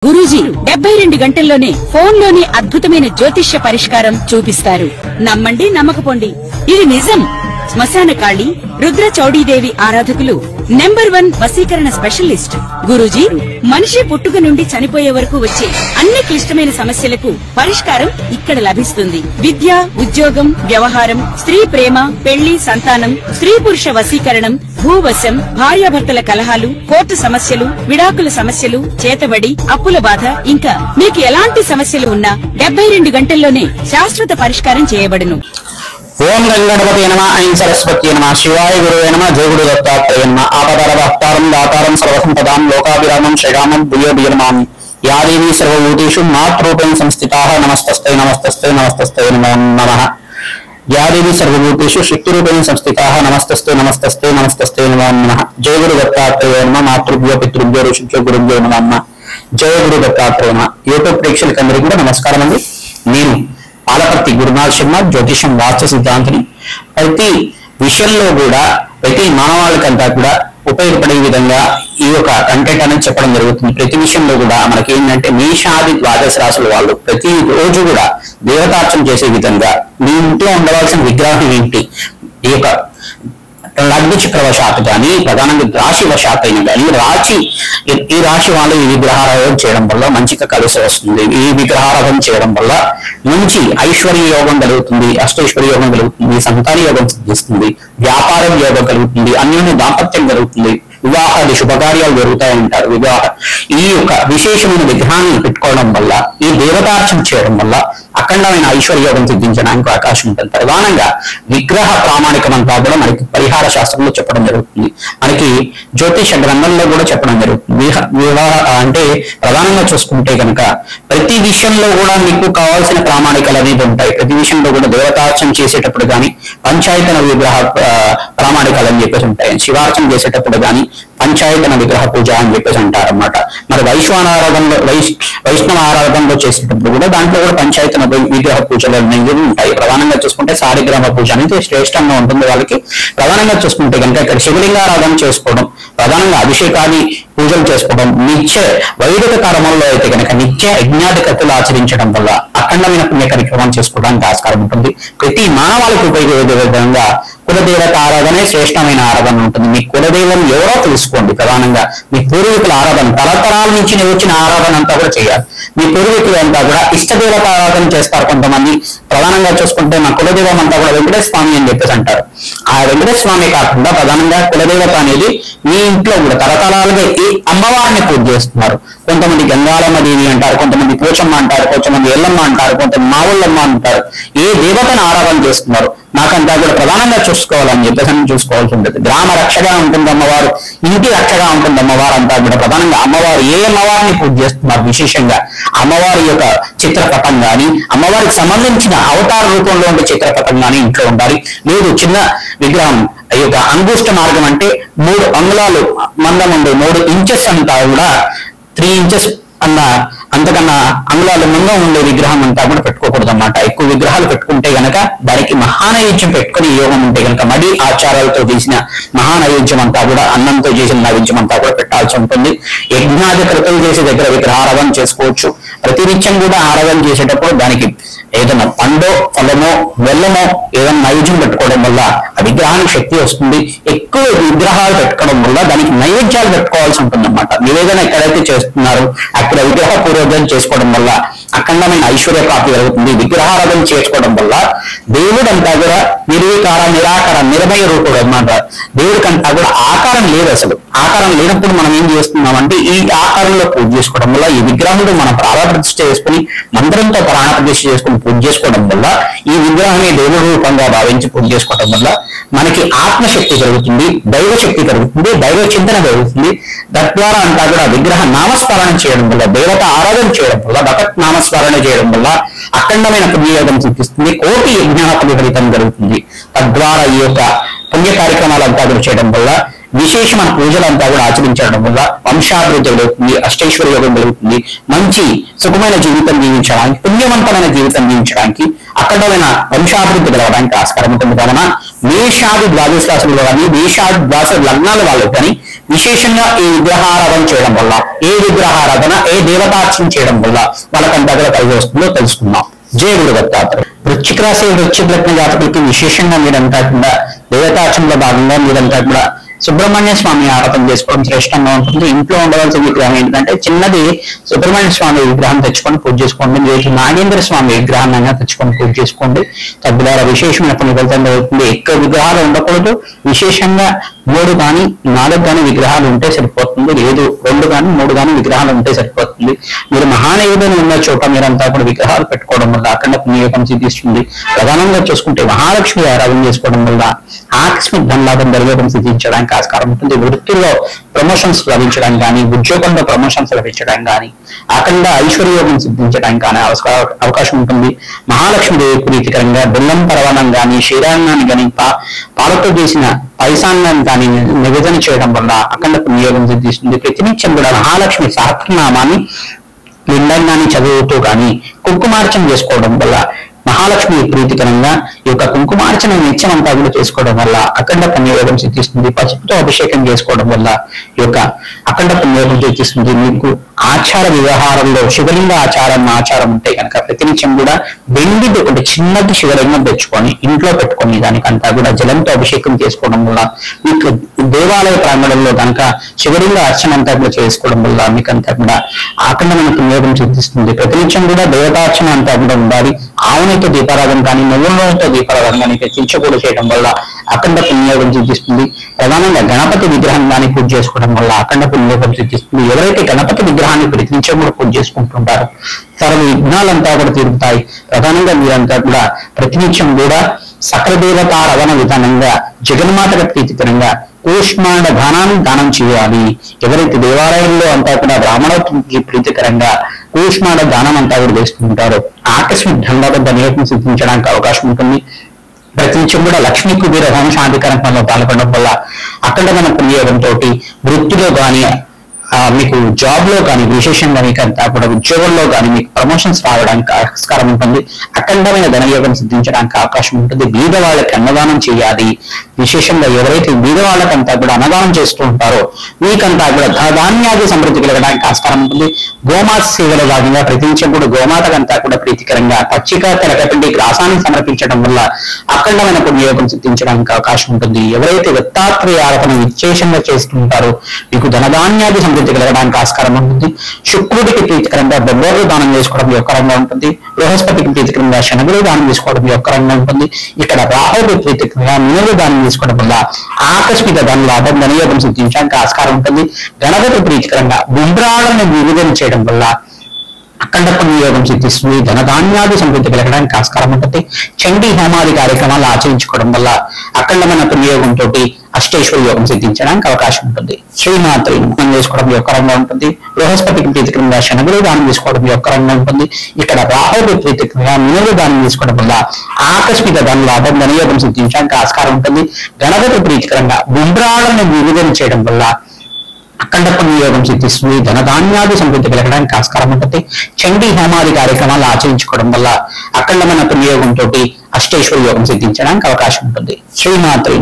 గురూజీ 72 గంటల్లోనే ఫోన్ లోని అద్భుతమైన జ్యోతిష్య పరిష్కారం చూపిస్తారు. నమ్మండి నమ్మకపోండి, ఇది నిజం. శ్మశాన కాళి రుద్ర చౌడీదేవి ఆరాధకులు నంబర్ 1 వశీకరణ స్పెషలిస్ట్ గురూజీ. మనిషి పుట్టుక నుండి చనిపోయే వరకు వచ్చే అన్ని క్లిష్టమైన సమస్యలకు పరిష్కారం ఇక్కడ లభిస్తుంది. విద్య, ఉద్యోగం, వ్యవహారం, స్త్రీ ప్రేమ, పెళ్లి, సంతానం, స్త్రీ పురుష వశీకరణం, భూవశం, భార్యాభర్తల కలహాలు, కోర్టు సమస్యలు, విడాకుల సమస్యలు, చేతబడి, అప్పుల బాధ, ఇంకా మీకు ఎలాంటి సమస్యలు ఉన్నా 72 గంటల్లోనే శాశ్వత పరిష్కారం చేయబడును. ఓం గంగణపతి నమ, ఐం సరస్వతి నమ, శివాయ గురువే నమ, జయ గురు దత్తాత్రేయ నమ. ఆపదారవహతారం దాతారం సర్వసంపదాం లోకాభిరామం శ్రీరామం భూయో భీర్మామి. యా దేవీ సర్వభూతేషు మాతృరూపేణ సంస్థితాః నమస్తస్తై నమస్తస్తై నమస్తస్తై నమో నమః. యా దేవీ సర్వభూతేషు శక్తిరూపేణ సంస్థితాః నమస్తస్తై నమస్తస్తై నమస్తస్తై నమో నమః. జయ గురు దత్తాత్రేయ నమ. మాతృభ్యో పితృభ్యో ఋషిభ్యో గురుభ్యో నమః. జయ గురు దత్తాత్రేయ నమ. యూట్యూబ్ ప్రేక్షకులందరికీ కూడా నమస్కారం అండి. నేను ఆలపర్తి గురునాథ్ శర్మ, జ్యోతిషం వాస్తు సిద్ధాంతిని. ప్రతి విషయంలో కూడా ప్రతి మానవాళికంతా కూడా ఉపయోగపడే విధంగా ఈ యొక్క కంటెంట్ అనేది చెప్పడం జరుగుతుంది. ప్రతి విషయంలో కూడా మనకి ఏంటంటే మేషాది ద్వాదశ రాశుల వాళ్ళు ప్రతి రోజు కూడా దేవతార్చన చేసే విధంగా మీ ఇంట్లో ఉండవలసిన విగ్రహం ఏంటి, ఈ యొక్క లగ్న చక్రవశాత్ కానీ ప్రధానంగా రాశి వశాత్ అయిన కానీ ఈ రాశి వాళ్ళు ఈ విగ్రహారాధన చేయడం వల్ల మంచిగా కలిసి వస్తుంది. ఈ విగ్రహారాధన చేయడం వల్ల మంచి ఐశ్వర్య యోగం కలుగుతుంది, అష్టైశ్వర్య యోగం కలుగుతుంది, సంతాన యోగం సిద్ధిస్తుంది, వ్యాపారం యోగం కలుగుతుంది, అన్యోన్య దాంపత్యం కలుగుతుంది, వివాహాది శుభకార్యాలు జరుగుతాయి అంటారు. ఈ యొక్క విశేషమైన విగ్రహాన్ని పెట్టుకోవడం వల్ల, ఈ దేవతార్చన చేయడం వల్ల అఖండమైన ఐశ్వర్యోగం సిద్ధించడానికి అవకాశం ఉంటుంది. ప్రధానంగా విగ్రహ ప్రామాణికం అంతా కూడా మనకి పరిహార శాస్త్రంలో చెప్పడం జరుగుతుంది. మనకి జ్యోతిష గ్రంథంలో కూడా చెప్పడం జరుగుతుంది. వివాహ అంటే ప్రధానంగా చూసుకుంటే కనుక ప్రతి విషయంలో కూడా మీకు కావాల్సిన ప్రామాణికలు అనేది ఉంటాయి. ప్రతి విషయంలో కూడా దేవతార్చన చేసేటప్పుడు కానీ పంచాయతన విగ్రహ ప్రామాణికాలు అని చెప్పేసి ఉంటాయి. శివార్చన చేసేటప్పుడు కానీ పంచాయతన విగ్రహ పూజ అని చెప్పేసి అంటారన్నమాట. మరి వైష్ణవ ఆరాధనలో చేసేటప్పుడు కూడా దాంట్లో కూడా పంచాయతన విగ్రహ పూజలు అనేవి ఉంటాయి. ప్రధానంగా చూసుకుంటే సారిగ్రామ పూజ అనేది శ్రేష్టంగా ఉంటుంది వాళ్ళకి. ప్రధానంగా చూసుకుంటే కనుక ఇక్కడ శివలింగారాధన చేసుకోవడం, ప్రధానంగా అభిషేకాది పూజలు చేసుకోవడం, నిత్య వైదిక కర్మల్లో అయితే కనుక నిత్య యజ్ఞాధికతలు ఆచరించడం వల్ల అఖండమైన పుణ్య కార్యక్రమం చేసుకోవడానికి ఆస్కారం ఉంటుంది. ప్రతి మానవాళికి ఉపయోగపడే విధంగా కులదేవత ఆరాధనే శ్రేష్టమైన ఆరాధన ఉంటుంది. మీ కులదేవం ఎవరో తెలుసుకోండి. ప్రధానంగా మీ పూర్వీకుల ఆరాధన తరతరాల నుంచి వచ్చిన ఆరాధన అంతా కూడా చేయాలి. మీ పూర్వీకులు అంతా కూడా ఇష్టదేవత ఆరాధన చేస్తారు. కొంతమంది ప్రధానంగా చూసుకుంటే మా కులదేవం అంతా కూడా వెంకటేశ్వర స్వామి అని చెప్పేసి అంటారు. ఆ వెంకటేశ్వర స్వామి కాకుండా ప్రధానంగా కులదేవత అనేది మీ ఇంట్లో కూడా తరతరాలుగా ఈ అమ్మవారిని పూజ చేస్తున్నారు. కొంతమంది గంగాలమ్మ దేవి అంటారు, కొంతమంది పోచమ్మ అంటారు, కొంతమంది ఎల్లమ్మ అంటారు, కొంతమంది మావుళ్ళమ్మ అంటారు. ఏ దేవతను ఆరాధన చేస్తున్నారు నాకంతా కూడా ప్రధానంగా చూసుకోవాలని చెప్పేసి చూసుకోవాల్సి ఉంటుంది. గ్రామ రక్షగా ఉంటుంది అమ్మవారు, ఇంటి రక్షగా ఉంటుంది అమ్మవారు అంతా కూడా. ప్రధానంగా అమ్మవారు ఏ అమ్మవారిని పూజ చేస్తున్నారు, విశేషంగా అమ్మవారి యొక్క చిత్రపటం కానీ అమ్మవారికి సంబంధించిన అవతార రూపంలో ఉండే చిత్రపటం కానీ ఇంట్లో ఉండాలి. లేదు చిన్న విగ్రహం ఈ యొక్క అంగుష్ట మార్గం అంటే 3 అంగుళాలు మందం ఉండే 3 ఇంచెస్ అంతా కూడా 3 ఇంచెస్ అంతకన్నా అంగుళాలు మందం ఉండే విగ్రహం అంతా కూడా పెట్టుకోకూడదు అన్నమాట. ఎక్కువ విగ్రహాలు పెట్టుకుంటే గనక దానికి మహానైవేద్యం పెట్టుకుని యోగం ఉంటే కనుక మడి ఆచారాలతో చేసిన మహానైవేద్యం అంతా కూడా అన్నంతో చేసిన నైవేద్యం అంతా కూడా పెట్టాల్సి ఉంటుంది. యజ్ఞాది కృతులు చేసే దగ్గర విగ్రహారాధన చేసుకోవచ్చు. ప్రతినిత్యం కూడా ఆరాధన చేసేటప్పుడు దానికి ఏదైనా పండో ఫలమో బెల్లమో ఏదైనా నైవేద్యం పెట్టుకోవడం వల్ల ఆ విగ్రహానికి శక్తి వస్తుంది. ఎక్కువ విగ్రహాలు పెట్టుకోవడం వల్ల దానికి నైవేద్యాలు పెట్టుకోవాల్సి ఉంటుంది అన్నమాట. నివేదన ఎక్కడైతే చేస్తున్నారో అక్కడ విగ్రహ పూర్వోదయం చేసుకోవడం వల్ల అఖండమైన ఐశ్వర్య ప్రాప్తి కలుగుతుంది. విగ్రహారాధన చేసుకోవడం వల్ల దేవుడంతా కూడా నిర్వికార నిరాకార నిర్మయ రూపుడు అన్నమాట. దేవుడికంతా కూడా ఆకారం లేదు. అసలు ఆకారం లేనప్పుడు మనం ఏం చేస్తున్నామంటే ఈ ఆకారంలో పూజ చేసుకోవడం వల్ల ఈ విగ్రహంలో మనం ప్రాణప్రతిష్ఠ చేసుకుని మంత్రంతో ప్రాణప్రతిష్ఠ చేసుకుని పూజ చేసుకోవడం వల్ల ఈ విగ్రహాన్ని దేవుడి రూపంగా భావించి పూజ చేసుకోవడం వల్ల మనకి ఆత్మశక్తి కలుగుతుంది, దైవ శక్తి కలుగుతుంది, దైవ చింతన కలుగుతుంది. తద్వారా అంతా కూడా విగ్రహ నామస్మరణ చేయడం వల్ల, దేవత ఆరాధన చేయడం వల్ల, భగత్ నామస్మరణ చేయడం వల్ల అఖండమైన పుణ్యయోగం సిద్ధిస్తుంది. కోటి యజ్ఞాల ఫలితం కలుగుతుంది. తద్వారా ఈ యొక్క పుణ్య కార్యక్రమాలంతా కూడా చేయడం వల్ల విశేషమైన పూజలంతా కూడా ఆచరించడం వల్ల వంశాభివృద్ధి కలుగుతుంది, అష్టైశ్వర్య యోగం కలుగుతుంది. మంచి సుఖమైన జీవితం జీవించడానికి, పుణ్యవంతమైన జీవితం జీవించడానికి, అఖండమైన వంశాభివృద్ధి కలగడానికి ఆస్కారం ఉంటుంది. కావున మేషాది ద్వాదశ రాశులు కానీ మేషాది ద్వాదశ లగ్నాల వాళ్ళకి కానీ విశేషంగా ఈ విగ్రహారాధన చేయడం వల్ల, ఏ విగ్రహారాధన ఏ దేవతార్చన చేయడం వల్ల వాళ్ళకంతా కూడా కలిగి వస్తుందో తెలుసుకుందాం. జయ గురు దత్తాత్రేయ. వృశ్చిక రాశి వృశ్చిక లగ్న జాతకులకి విశేషంగా మీరంతా కూడా దేవతార్చనలో భాగంగా మీరంతా కూడా సుబ్రహ్మణ్య స్వామి ఆరాధన చేసుకోవడం శ్రేష్టంగా ఉంటుంది. ఇంట్లో ఉండవలసిన విగ్రహం ఏంటంటే చిన్నది సుబ్రహ్మణ్య స్వామి విగ్రహం తెచ్చుకొని పూజ చేసుకోండి. లేదు నాగేంద్ర స్వామి విగ్రహాన్ని తెచ్చుకొని పూజ చేసుకోండి. తద్వారా విశేషమైన కొన్ని ఫలితం అవుతుంది. ఎక్కువ విగ్రహాలు ఉండకూడదు. విశేషంగా 3 కానీ 4 కానీ విగ్రహాలు ఉంటే సరిపోతుంది. లేదు 2 కానీ 3 కానీ విగ్రహాలు ఉంటే సరిపోతుంది. మీరు మహానైవేద్యం ఉన్న చోట మీరంతా కూడా విగ్రహాలు పెట్టుకోవడం వల్ల అఖండ పుణ్యయోగం సిద్ధిస్తుంది. ప్రధానంగా చూసుకుంటే మహాలక్ష్మి ఆరాధన చేసుకోవడం వల్ల ఆకస్మిక ధనలాభం దైవయోగం సిద్ధించడానికి ఆస్కారం ఉంటుంది. వృత్తిలో ప్రమోషన్స్ లభించడానికి కానీ, ఉద్యోగంలో ప్రమోషన్స్ లభించడానికి కానీ, అఖండ ఐశ్వర్యోగం సిద్ధించడానికి కానీ అవకాశం ఉంటుంది. మహాలక్ష్మీదేవి ప్రీతికరంగా బెల్లం పరవణం కానీ, క్షీరాన్నాన్ని కానీ, పాలతో చేసిన పైసాన్నాన్ని కానీ నివేదన చేయడం వల్ల అఖండ పుణ్యయోగం సిద్ధిస్తుంది. ప్రతినిత్యం కూడా మహాలక్ష్మి సహస్రనామాన్ని లింగాన్ని చదువుతూ కానీ కుంకుమార్చన చేసుకోవడం వల్ల మహాలక్ష్మి ప్రీతికరంగా ఈ యొక్క కుంకుమార్చన నిత్యం అంతా కూడా చేసుకోవడం వల్ల అఖండ పుణ్యయోగం సిద్ధిస్తుంది. పసుపుతో అభిషేకం చేసుకోవడం వల్ల ఈ యొక్క అఖండ పుణ్యయోగం సిద్ధిస్తుంది. మీకు ఆచార వ్యవహారంలో శివలింగ ఆచారం ఉంటే కనుక ప్రతినిత్యం కూడా వెండిది ఒకటి చిన్నది శివలింగం తెచ్చుకొని ఇంట్లో పెట్టుకొని దానికంతా కూడా జలంతో అభిషేకం చేసుకోవడం వల్ల మీకు దేవాలయ ప్రాంగణంలో కనుక శివలింగ అర్చన అంతా కూడా చేసుకోవడం వల్ల మీకంతా కూడా అఖండమైన పుణ్యయోగం సిద్ధిస్తుంది. ప్రతినిత్యం కూడా దేవతార్చన అంతా కూడా ఉండాలి. ఆవునితో దీపారాధన కానీ, నువ్వులతో దీపారాధన కానీ ప్రతించకూడ చేయడం వల్ల అఖండ పుణ్యయోగం సిద్ధిస్తుంది. ప్రధానంగా గణపతి విగ్రహం కానీ పూజ చేసుకోవడం వల్ల అఖండ పుణ్యయోగం సిద్ధిస్తుంది. ఎవరైతే గణపతి విగ్రహాన్ని ప్రతినిత్యం కూడా పూజ చేసుకుంటుంటారో సర్వ విఘ్నాలంతా కూడా తీరుతాయి. ప్రధానంగా మీరంతా కూడా ప్రతినిత్యం కూడా సకల దేవతారాధన విధానంగా జగన్మాతకు ప్రీతికరంగా కూష్మాండ దానాన్ని దానం చేయాలి. ఎవరైతే దేవాలయంలో అంతా కూడా బ్రాహ్మణోత్కి ప్రీతికరంగా కూష్మాండ దానం అంతా కూడా చేస్తుంటారో ఆకస్మిక ధనయోగం సిద్ధించడానికి అవకాశం ఉంటుంది. ప్రతినిత్యం కూడా లక్ష్మీ కుబేర హోమ శాంతి కార్యక్రమంలో పాల్గొనడం వల్ల అఖండమైన పుణ్యయోగంతో వృత్తిలో కానీ, మీకు జాబ్ లో కానీ, విశేషంగా మీకంతా కూడా ఉద్యోగంలో కానీ మీకు ప్రమోషన్స్ రావడానికి ఆస్కారం ఉంటుంది. అఖండమైన ధనయోగం సిద్ధించడానికి అవకాశం ఉంటుంది. బీద వాళ్ళకి అన్నదానం చేయాలి. విశేషంగా ఎవరైతే బీద వాళ్ళకంతా కూడా అన్నదానం చేస్తూ ఉంటారో మీకంతా కూడా ధాన్యాది సమృద్ధి కలగడానికి ఆస్కారం ఉంటుంది. గోమాత సేవలో భాగంగా ప్రతినిత్యం కూడా గోమాతకంతా కూడా ప్రీతికరంగా పచ్చిక తెలకపిండి గ్రాసాన్ని సమర్పించడం వల్ల అఖండమైన పుణ్యయోగం సిద్ధించడానికి అవకాశం ఉంటుంది. ఎవరైతే దత్తాత్రేయ ఆరాధన విశేషంగా చేస్తుంటారో మీకు ధనధాన్యాది సమృద్ధి కలగడానికి ఆస్కారం ఉంటుంది. శుక్రుడికి ప్రీతికరంగా బొబ్బర్లు దానం చేసుకోవడం యొక్కరంగా ఉంటుంది. బృహస్పతికి ప్రీతికరంగా శనగలు దానం చేసుకోవడం యొక్కరంగా ఉంటుంది. ఇక్కడ రాహువుకి ప్రీతికరంగా మినులు దానం చేసుకోవడం వల్ల ఆకస్మిక ధన లాభం ధనయోగం సిద్ధించడానికి ఆస్కారం ఉంటుంది. గణపతి ప్రీతికరంగా గుండ్రాలను నివేదన చేయడం వల్ల అఖండ పుణ్యయోగం సిద్ధిస్తుంది. ధనధాన్యాది సమృద్ధి కలగడానికి ఆస్కారం ఉంటుంది. చండీ హోమాది కార్యక్రమాలు ఆచరించుకోవడం వల్ల అఖండమైన పుణ్యయోగంతో అష్టేశ్వర యోగం సిద్ధించడానికి అవకాశం ఉంటుంది. శ్రీమాత్రి చేసుకోవడం యొక్కరంగా ఉంటుంది. బృహస్పతికి ప్రీతికరంగా శనగలు దానం చేసుకోవడం యొక్కరంగా ఉంటుంది. ఇక్కడ రాహువుకి ప్రీతికరంగా మినులు దానం చేసుకోవడం వల్ల ఆకస్మిక ధన లాభం ధనయోగం సిద్ధించడానికి ఆస్కారం ఉంటుంది. గణపతి ప్రీతికరంగా గుండ్రాలను నివేదన చేయడం వల్ల అఖండ పుణ్యయోగం సిద్ధిస్తుంది. ధనధాన్యాది సమృద్ధి కలగడానికి ఆస్కారం ఉంటుంది. చండీ హోమాది కార్యక్రమాలు ఆచరించుకోవడం వల్ల అఖండమైన పుణ్యయోగంతో అష్టేశ్వర యోగం సిద్ధించడానికి అవకాశం ఉంటుంది. శ్రీమాత్రి